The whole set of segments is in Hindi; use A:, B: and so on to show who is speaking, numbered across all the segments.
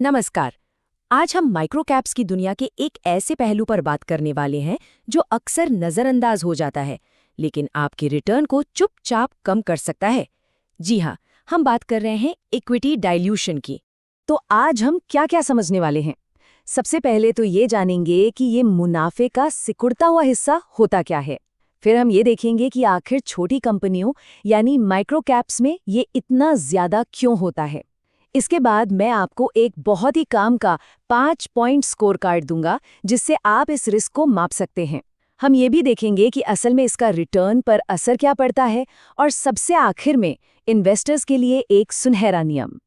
A: नमस्कार। आज हम माइक्रोकैप्स की दुनिया के एक ऐसे पहलू पर बात करने वाले हैं जो अक्सर नज़रअंदाज हो जाता है, लेकिन आपके रिटर्न को चुपचाप कम कर सकता है। जी हाँ, हम बात कर रहे हैं इक्विटी डाइल्यूशन की। तो आज हम क्या-क्या समझने वाले हैं? सबसे पहले तो ये जानेंगे कि ये मुनाफे का सिकुड़ता हुआ हिस्सा होता क्या है। फिर हम ये देखेंगे कि आखिर छोटी कंपनियों यानी माइक्रोकैप्स में ये इतना ज्यादा क्यों होता है। इसके बाद मैं आपको एक बहुत ही काम का 5 पॉइंट स्कोर कार्ड दूंगा जिससे आप इस रिस्क को माप सकते हैं। हम ये भी देखेंगे कि असल में इसका रिटर्न पर असर क्या पड़ता है और सबसे आखिर में इन्वेस्टर्स के लिए एक सुनहरा नियम।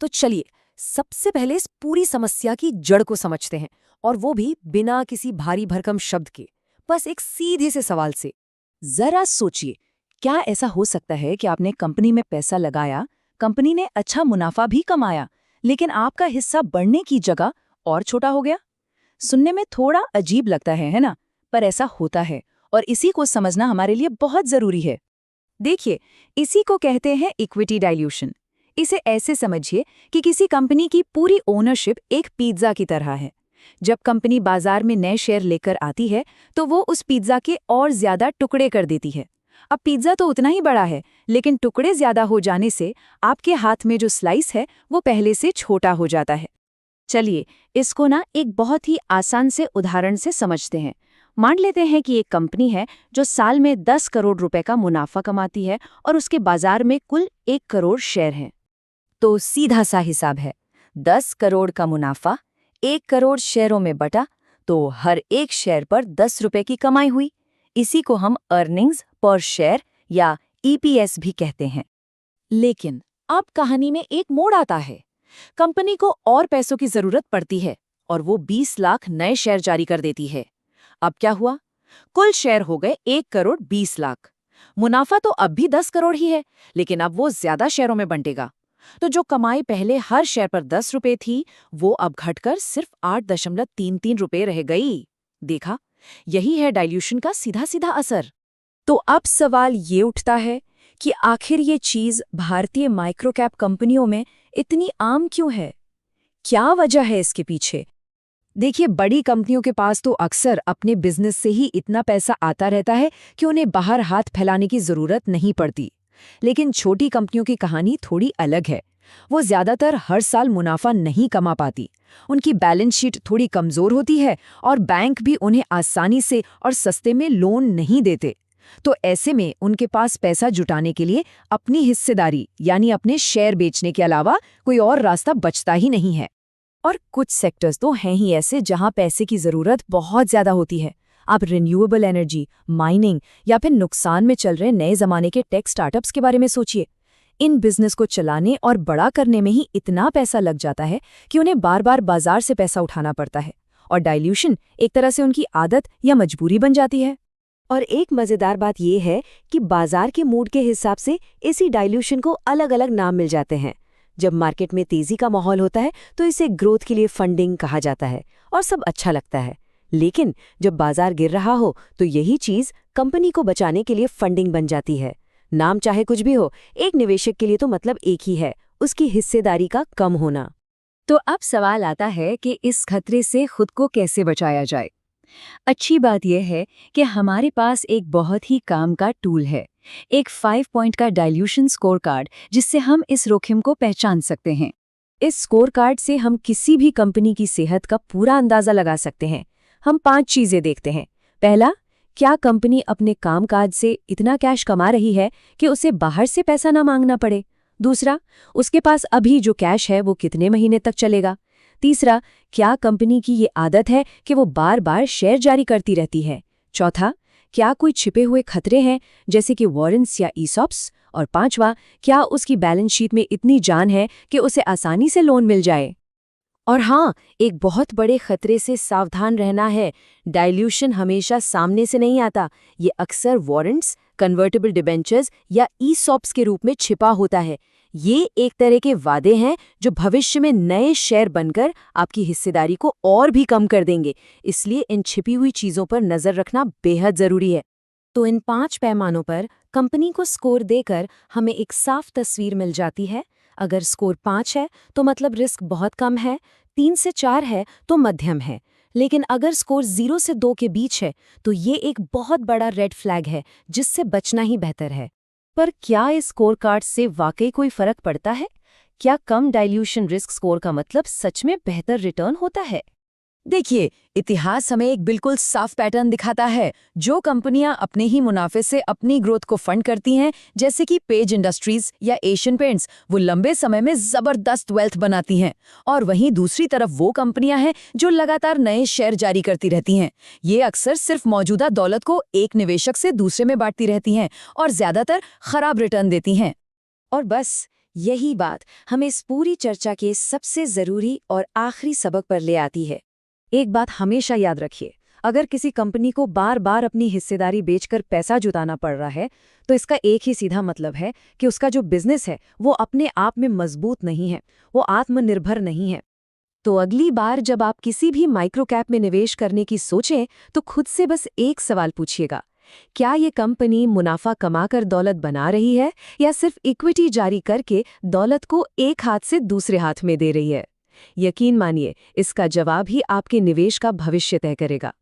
A: तो चलिए, सबसे पहले इस पूरी समस्या की जड़ को समझते हैं, और वो भी बिना किसी भारी भरकम शब्द के, बस एक सीधे से सवाल से। जरा सोचिए, क्या ऐसा हो सकता है कि आपने कंपनी में पैसा लगाया, कंपनी ने अच्छा मुनाफा भी कमाया, लेकिन आपका हिस्सा बढ़ने की जगह और छोटा हो गया? सुनने में थोड़ा अजीब लगता है ना? पर ऐसा होता है, और इसी को समझना हमारे लिए बहुत जरूरी है। देखिए, इसी को कहते हैं इक्विटी डाइल्यूशन। इसे ऐसे समझिए कि किसी कंपनी की पूरी ओनरशिप एक पिज्जा की तरह है। जब कंपनी बाजार में नए शेयर लेकर आती है, तो वो उस पिज्जा के और ज्यादा टुकड़े कर देती है। अब पिज्जा तो उतना ही बड़ा है, लेकिन टुकड़े ज्यादा हो जाने से आपके हाथ में जो स्लाइस है वो पहले से छोटा हो जाता है। चलिए, इसको एक बहुत ही आसान से उदाहरण से समझते हैं। मान लेते हैं कि एक कंपनी है जो साल में 10 करोड़ रुपए का मुनाफा कमाती है और उसके बाजार में कुल 1 करोड़ शेयर हैं। तो सीधा सा हिसाब है, 10 करोड़ का मुनाफा 1 करोड़ शेयरों में बटा, तो हर एक शेयर पर 10 रुपए की कमाई हुई। इसी को हम अर्निंग्स पर शेयर या ईपीएस भी कहते हैं। लेकिन अब कहानी में एक मोड़ आता है। कंपनी को और पैसों की जरूरत पड़ती है और वो 20 लाख नए शेयर जारी कर देती है। अब क्या हुआ? कुल शेयर हो गए 1 करोड़ 20 लाख। मुनाफा तो अब भी 10 करोड़ ही है, लेकिन अब वो ज्यादा शेयरों में बंटेगा। तो जो कमाई पहले हर शेयर पर 10 रुपए थी, वो अब घटकर सिर्फ 8.33 रुपए रह गई। देखा, यही है डाइल्यूशन का सीधा सीधा असर। तो अब सवाल ये उठता है कि आखिर ये चीज भारतीय माइक्रोकैप कंपनियों में इतनी आम क्यों है? क्या वजह है इसके पीछे? देखिए, बड़ी कंपनियों के पास तो अक्सर अपने बिजनेस से ही इतना पैसा आता रहता है कि उन्हें बाहर हाथ फैलाने की जरूरत नहीं पड़ती। लेकिन छोटी कंपनियों की कहानी थोड़ी अलग है। वो ज्यादातर हर साल मुनाफा नहीं कमा पाती। उनकी बैलेंस शीट थोड़ी कमजोर होती है और बैंक भी उन्हें आसानी से और सस्ते में लोन नहीं देते। तो ऐसे में उनके पास पैसा जुटाने के लिए अपनी हिस्सेदारी यानी अपने शेयर बेचने के अलावा कोई और रास्ता बचता ही नहीं है। और कुछ सेक्टर्स तो हैं ही ऐसे जहां पैसे की जरूरत बहुत ज्यादा होती है। आप रिन्यूएबल एनर्जी, माइनिंग या फिर नुकसान में चल रहे नए जमाने के टेक स्टार्टअप्स के बारे में सोचिए। इन बिजनेस को चलाने और बड़ा करने में ही इतना पैसा लग जाता है कि उन्हें बार बार बाजार से पैसा उठाना पड़ता है, और डाइल्यूशन एक तरह से उनकी आदत या मजबूरी बन जाती है। और एक मजेदार बात यह है कि बाजार के मूड के हिसाब से इसी डाइल्यूशन को अलग अलग नाम मिल जाते हैं। जब मार्केट में तेजी का माहौल होता है तो इसे ग्रोथ के लिए फंडिंग कहा जाता है और सब अच्छा लगता है। लेकिन जब बाजार गिर रहा हो तो यही चीज कंपनी को बचाने के लिए फंडिंग बन जाती है। नाम चाहे कुछ भी हो, एक निवेशक के लिए तो मतलब एक ही है, उसकी हिस्सेदारी का कम होना। तो अब सवाल आता है कि इस खतरे से खुद को कैसे बचाया जाए। अच्छी बात यह है कि हमारे पास एक बहुत ही काम का टूल है, एक 5 पॉइंट का डाइल्यूशन स्कोर कार्ड, जिससे हम इस जोखिम को पहचान सकते हैं। इस स्कोर कार्ड से हम किसी भी कंपनी की सेहत का पूरा अंदाजा लगा सकते हैं। हम 5 चीजें देखते हैं। पहला, क्या कंपनी अपने कामकाज से इतना कैश कमा रही है कि उसे बाहर से पैसा ना मांगना पड़े। दूसरा, उसके पास अभी जो कैश है वो कितने महीने तक चलेगा। तीसरा, क्या कंपनी की ये आदत है कि वो बार बार शेयर जारी करती रहती है। चौथा, क्या कोई छिपे हुए खतरे हैं जैसे कि वारंट्स या ईसॉप्स। और पांचवा, क्या उसकी बैलेंस शीट में इतनी जान है कि उसे आसानी से लोन मिल जाए। और हाँ, एक बहुत बड़े खतरे से सावधान रहना है। डाइल्यूशन हमेशा सामने से नहीं आता, ये अक्सर वारंट्स, कन्वर्टेबल डिबेंचर्स या ईसॉप्स के रूप में छिपा होता है। ये एक तरह के वादे हैं जो भविष्य में नए शेयर बनकर आपकी हिस्सेदारी को और भी कम कर देंगे। इसलिए इन छिपी हुई चीजों पर नजर रखना बेहद जरूरी है। तो इन 5 पैमानों पर कंपनी को स्कोर देकर हमें एक साफ तस्वीर मिल जाती है। अगर स्कोर 5 है तो मतलब रिस्क बहुत कम है, 3 से 4 है तो मध्यम है। लेकिन अगर स्कोर 0 से 2 के बीच है तो ये एक बहुत बड़ा रेड फ्लैग है, जिससे बचना ही बेहतर है। पर क्या इस स्कोर कार्ड से वाकई कोई फर्क पड़ता है? क्या कम डाइल्यूशन रिस्क स्कोर का मतलब सच में बेहतर रिटर्न होता है? देखिए, इतिहास हमें एक बिल्कुल साफ पैटर्न दिखाता है। जो कंपनियां अपने ही मुनाफे से अपनी ग्रोथ को फंड करती हैं, जैसे कि पेज इंडस्ट्रीज या एशियन पेंट्स, वो लंबे समय में जबरदस्त वेल्थ बनाती हैं। और वहीं दूसरी तरफ वो कंपनियां हैं जो लगातार नए शेयर जारी करती रहती हैं। ये अक्सर सिर्फ मौजूदा दौलत को एक निवेशक से दूसरे में बांटती रहती हैं और ज्यादातर खराब रिटर्न देती हैं। और बस यही बात हमें इस पूरी चर्चा के सबसे जरूरी और आखिरी सबक पर ले आती है। एक बात हमेशा याद रखिए, अगर किसी कंपनी को बार बार अपनी हिस्सेदारी बेचकर पैसा जुटाना पड़ रहा है, तो इसका एक ही सीधा मतलब है कि उसका जो बिजनेस है वो अपने आप में मजबूत नहीं है, वो आत्मनिर्भर नहीं है। तो अगली बार जब आप किसी भी माइक्रो कैप में निवेश करने की सोचें, तो खुद से बस एक सवाल पूछिएगा, क्या ये कंपनी मुनाफा कमाकर दौलत बना रही है या सिर्फ इक्विटी जारी करके दौलत को एक हाथ से दूसरे हाथ में दे रही है? यकीन मानिए, इसका जवाब ही आपके निवेश का भविष्य तय करेगा।